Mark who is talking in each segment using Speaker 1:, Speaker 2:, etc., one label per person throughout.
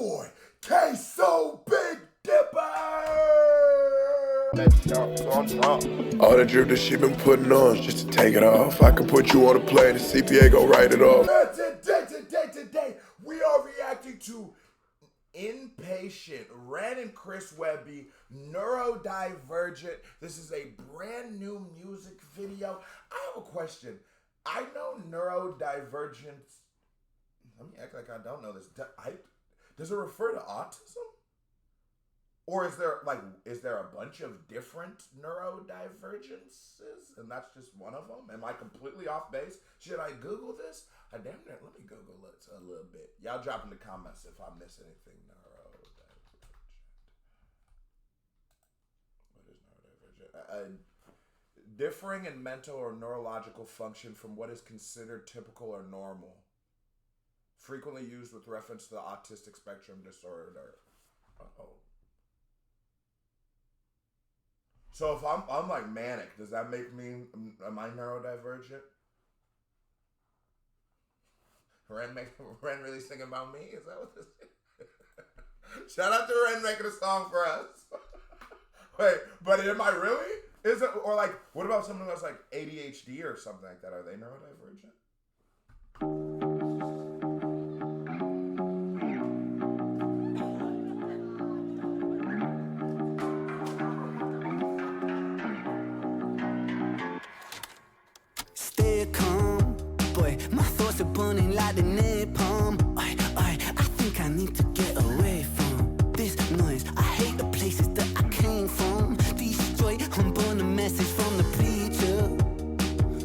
Speaker 1: boy, K-So Big Dipper!
Speaker 2: All the drip that she been putting on just to take it off. I can put you on a plane, the CPA gon' write it off.
Speaker 1: Today, we are reacting to Inpatient, Ren and Chris Webby, Neurodivergent. This is a brand new music video. I have a question. I know neurodivergence. Let me act like I don't know this. Does it refer to autism? Or is there a bunch of different neurodivergences and that's just one of them? Am I completely off base? Should I Google this? Let me Google it a little bit. Y'all drop in the comments if I miss anything. Neurodivergent. What is neurodivergent? Differing in mental or neurological function from what is considered typical or normal. Frequently used with reference to the autistic spectrum disorder. So if I'm like manic, does that make me, am I neurodivergent? Ren really singing about me? Is that what this is? Shout out to Ren making a song for us. Wait, but am I really? Is it, or like, what about someone that's like ADHD or something like that? Are they neurodivergent?
Speaker 3: My thoughts are burning like the napalm. I think I need to get away from this noise. I hate the places that I came from. Destroy and burn a message from the preacher.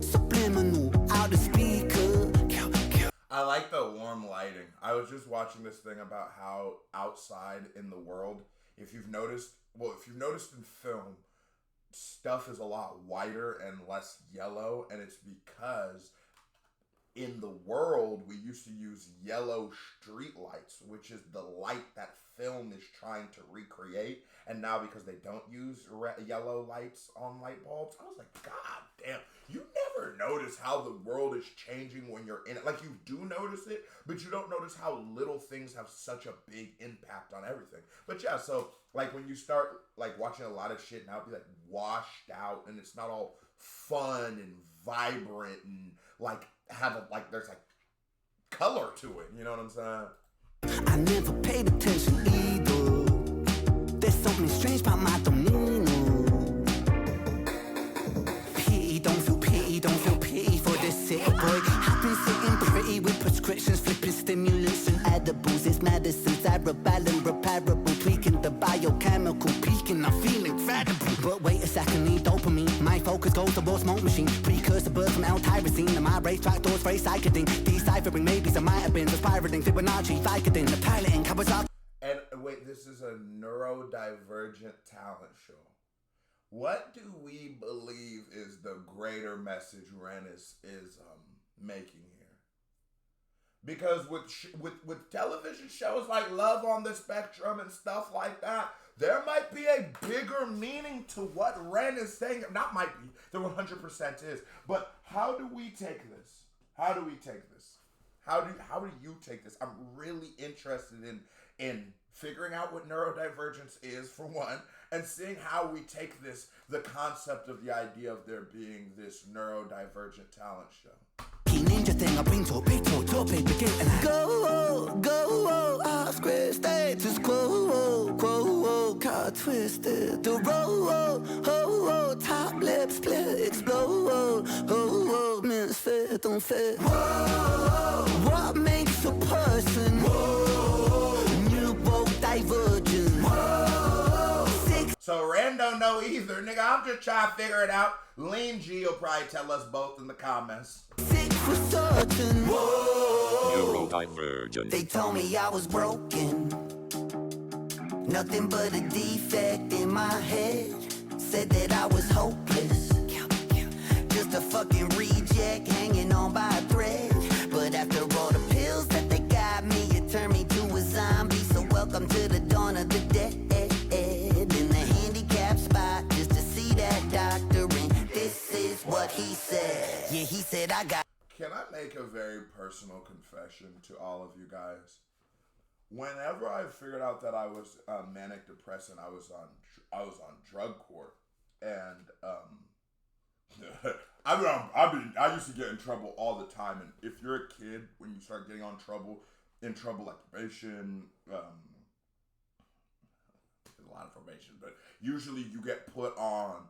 Speaker 3: Subliminal out the speaker.
Speaker 1: I like the warm lighting. I was just watching this thing about how outside in the world, if you've noticed in film, stuff is a lot whiter and less yellow, and it's because in the world, we used to use yellow street lights, which is the light that film is trying to recreate. And now because they don't use yellow lights on light bulbs, I was like, God damn, you never notice how the world is changing when you're in it. Like, you do notice it, but you don't notice how little things have such a big impact on everything. But yeah, so like when you start like watching a lot of shit now, it'd be like washed out and it's not all fun and vibrant and like there's like color to it, you know what I'm saying?
Speaker 3: I never paid attention either. There's something strange about my demeanor. Don't feel pity for this sick boy. I've been sitting pretty with prescriptions, flipping stimulants and edibles. It's medicines, cerebellum, repairable, tweaking the biochemical peaking. I'm feeling incredible. But wait a second, need dopamine. My focus goes towards smoke machine. Precursor bird from L-tyrosine. And my racetrack doors very psychedelic. Deciphering maybes I might have been. The spiraling Fibonacci, Vicodin, the piloting Kawasaki.
Speaker 1: And wait, this is a neurodivergent talent show. What do we believe is the greater message Ren is making here? Because with television shows like Love on the Spectrum and stuff like that, there might be a bigger meaning to what Ren is saying. Not might be, there 100% is. But how do we take this? How do we take this? How do you take this? I'm really interested in figuring out what neurodivergence is, for one, and seeing how we take this, the concept of the idea of there being this neurodivergent talent show.
Speaker 3: Ninja thing I bring to a big topic begin and I go off script status quo car twisted the road top lip split explode misfit don't fit what makes a person neurodivergent.
Speaker 1: So Ren don't know either, nigga. I'm just trying to figure it out. Lean G will probably tell us both in the comments.
Speaker 3: For certain.
Speaker 4: Neurodivergent.
Speaker 3: They told me I was broken. Nothing but a defect in my head. Said that I was hopeless. Just a fucking reject hanging on by a thread. But after all the pills that they got me, it turned me to a zombie. So welcome to the dawn of the dead. In the handicap spot, just to see that doctor. And this is what he said. Yeah, he said I got.
Speaker 1: Can I make a very personal confession to all of you guys? whenever I figured out that I was manic depressant, I was on drug court, and I used to get in trouble all the time. And if you're a kid, when you start getting in trouble like probation, there's a lot of probation, but usually you get put on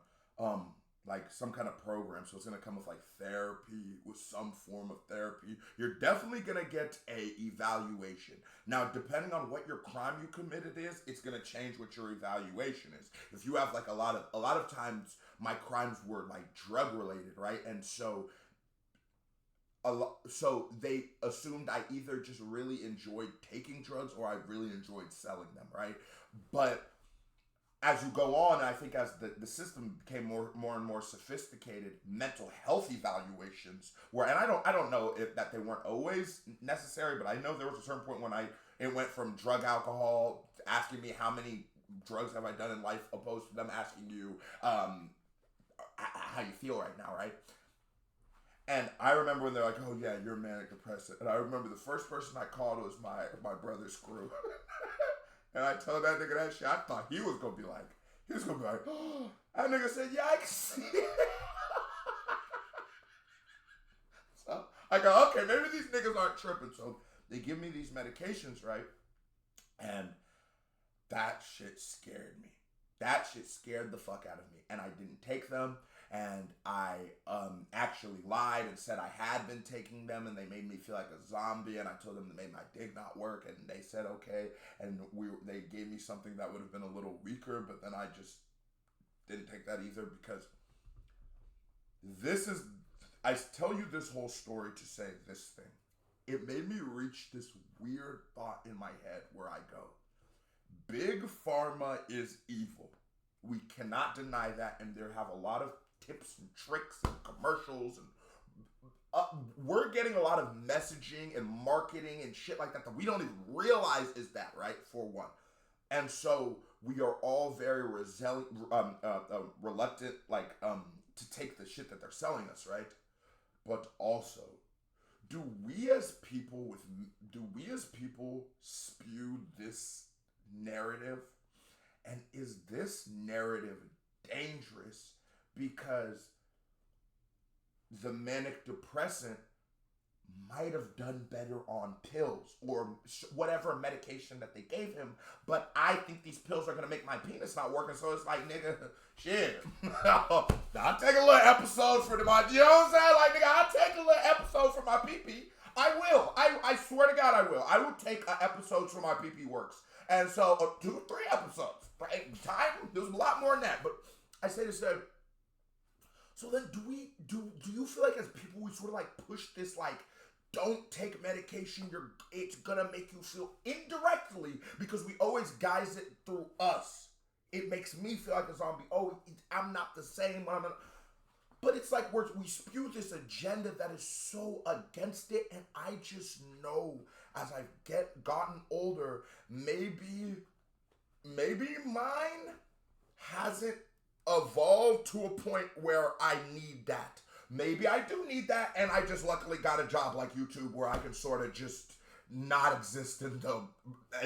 Speaker 1: like some kind of program. So it's gonna come with like therapy, with some form of therapy. You're definitely gonna get a evaluation. Now, depending on what your crime you committed is, it's gonna change what your evaluation is. If you have like a lot of times my crimes were like drug related, right? And so they assumed I either just really enjoyed taking drugs or I really enjoyed selling them, right? But as you go on, I think as the system became more and more sophisticated, mental health evaluations were, and I don't know if that they weren't always necessary, but I know there was a certain point when it went from drug alcohol to asking me how many drugs have I done in life, opposed to them asking you how you feel right now, right? And I remember when they're like, "Oh yeah, you're manic depressive," and I remember the first person I called was my brother's crew. And I told that nigga that shit. I thought he was gonna be like, oh, that nigga said, yeah, I can see it. So I go, okay, maybe these niggas aren't tripping. So they give me these medications, right? And that shit scared me. That shit scared the fuck out of me. And I didn't take them. And I actually lied and said I had been taking them, and they made me feel like a zombie. And I told them they made my dick not work, and they said okay. And they gave me something that would have been a little weaker, but then I just didn't take that either, because I tell you this whole story to say this thing. It made me reach this weird thought in my head where I go, Big Pharma is evil. We cannot deny that, and there have a lot of tips and tricks and commercials, and we're getting a lot of messaging and marketing and shit like that we don't even realize is that, right? For one. And so we are all very reluctant, to take the shit that they're selling us, right? But also, do we as people spew this narrative? And is this narrative dangerous because the manic depressant might have done better on pills or whatever medication that they gave him, but I think these pills are going to make my penis not working, so it's like, nigga, shit. I'll take a little episode for my, you know what I'm saying? Like, nigga, I'll take a little episode for my pee-pee. I will. I swear to God I will. I will take episodes for my pee-pee works. And so, 2 or 3 episodes. Time, there's a lot more than that. But I say this, so then do you feel like as people we sort of like push this like, don't take medication, it's gonna make you feel indirectly, because we always guise it through us. It makes me feel like a zombie. Oh, I'm not the same. But it's like we spew this agenda that is so against it, and I just know as I've gotten older, maybe mine hasn't evolved to a point where I need that. Maybe I do need that, and I just luckily got a job like YouTube where I can sort of just not exist in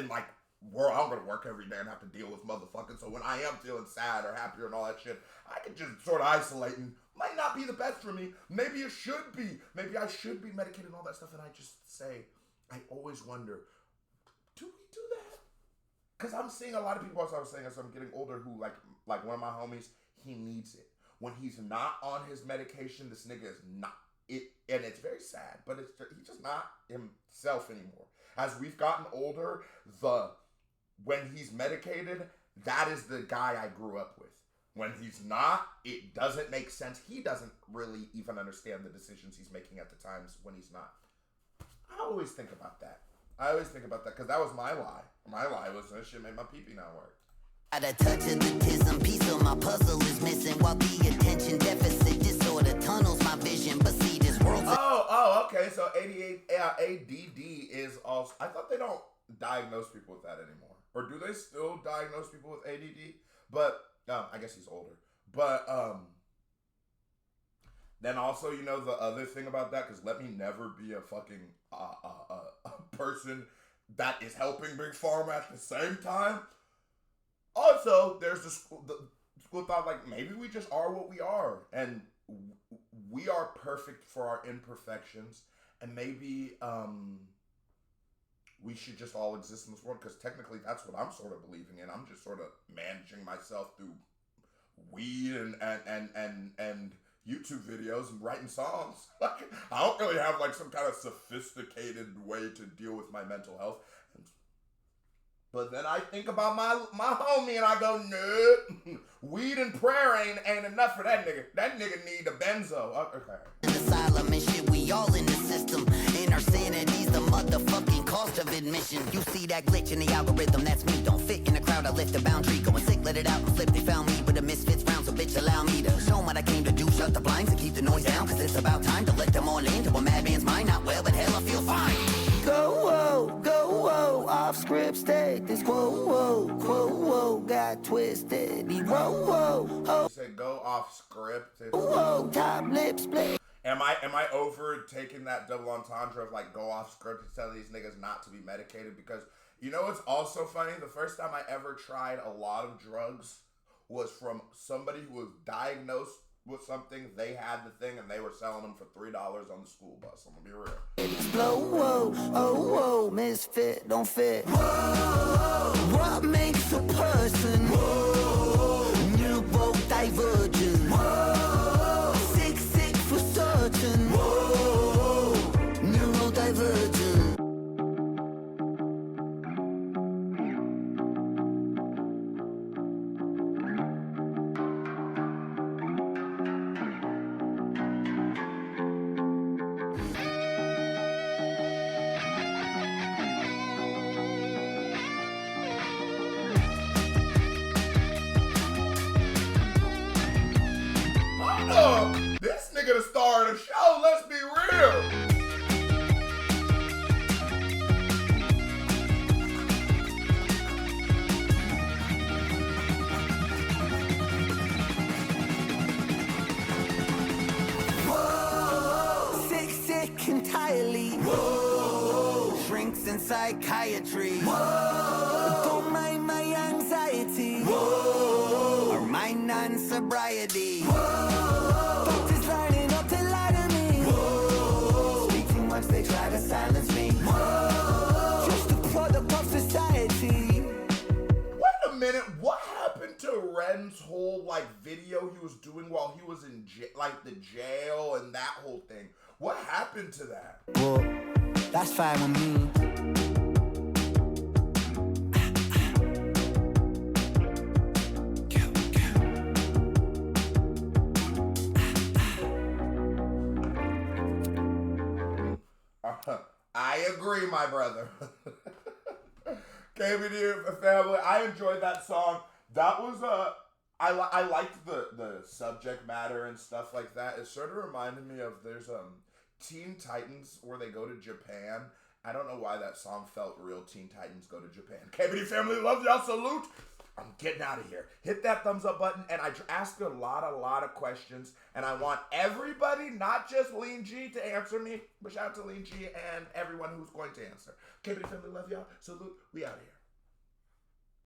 Speaker 1: like world. I'm gonna work every day and have to deal with motherfuckers. So when I am feeling sad or happy and all that shit, I can just sort of isolate, and might not be the best for me. Maybe it should be. Maybe I should be medicated and all that stuff. And I just say, I always wonder, do we do that? Because I'm seeing a lot of people, as I was saying, as I'm getting older, who like one of my homies, he needs it. When he's not on his medication, this nigga is not it, and it's very sad, but he's just not himself anymore. As we've gotten older, when he's medicated, that is the guy I grew up with. When he's not, it doesn't make sense. He doesn't really even understand the decisions he's making at the times when he's not. I always think about that. Because that was my lie. My lie was that shit made my pee-pee not work.
Speaker 3: Got a touch of autism, piece of my puzzle is missing, while the attention deficit disorder tunnels my vision. But see, this world.
Speaker 1: Okay. So ADD is also. I thought they don't diagnose people with that anymore, or do they still diagnose people with ADD? But I guess he's older. But then also, you know, the other thing about that, because let me never be a fucking person that is helping Big Pharma at the same time. Also, there's the school thought, like, maybe we just are what we are, and we are perfect for our imperfections, and maybe we should just all exist in this world, because technically that's what I'm sort of believing in. I'm just sort of managing myself through weed and YouTube videos and writing songs. Like, I don't really have like some kind of sophisticated way to deal with my mental health. But then I think about my homie and I go, no, weed and prayer ain't enough for that nigga. That nigga need a benzo. Okay.
Speaker 3: Asylum and shit, we all in the system. And our sanity's the motherfucking cost of admission. You see that glitch in the algorithm, that's me. Don't fit in the crowd, I lift a boundary. Going sick, let it out and flip. They found me with a misfits round, so bitch, allow me to show 'em what I came to do. Shut the blinds and keep the noise down, cause it's about time to let them all into a madman's mind. Not well, but hell, I feel fine. Go, whoa, off script, take this whoa, got twisted. Whoa,
Speaker 1: You said go off script.
Speaker 3: whoa, top lip split.
Speaker 1: Am I over taking that double entendre of like go off script and tell these niggas not to be medicated? Because you know what's also funny? The first time I ever tried a lot of drugs was from somebody who was diagnosed with something. They had the thing and they were selling them for $3 on the school bus. I'm gonna be real.
Speaker 3: Explode, whoa, misfit, don't fit. Whoa, what makes a person? Whoa, neurodivergent. Whoa, sick for certain. Whoa, neurodivergent.
Speaker 1: This nigga the star of the show, let's be real.
Speaker 3: Whoa, sick entirely. Whoa, shrinks in psychiatry. Whoa, don't mind my anxiety. Whoa, or my non-sobriety. Whoa, doctors lining up to lie to me. Whoa, speak too much, they try to silence me. Whoa, just a product of society.
Speaker 1: Wait a minute, what happened to Ren's whole like video he was doing while he was in like the jail and that whole thing? What happened to that?
Speaker 3: Well, that's fine with me.
Speaker 1: I agree, my brother. KBD family, I enjoyed that song. That was I liked the subject matter and stuff like that. It sort of reminded me of there's Teen Titans where they go to Japan. I don't know why that song felt real. Teen Titans Go to Japan. KBD family, love y'all. Salute. I'm getting out of here. Hit that thumbs up button, and I asked a lot of questions, and I want everybody, not just Lean G, to answer me, but shout out to Lean G and everyone who's going to answer. KBD family, love y'all. Salute. We out of here.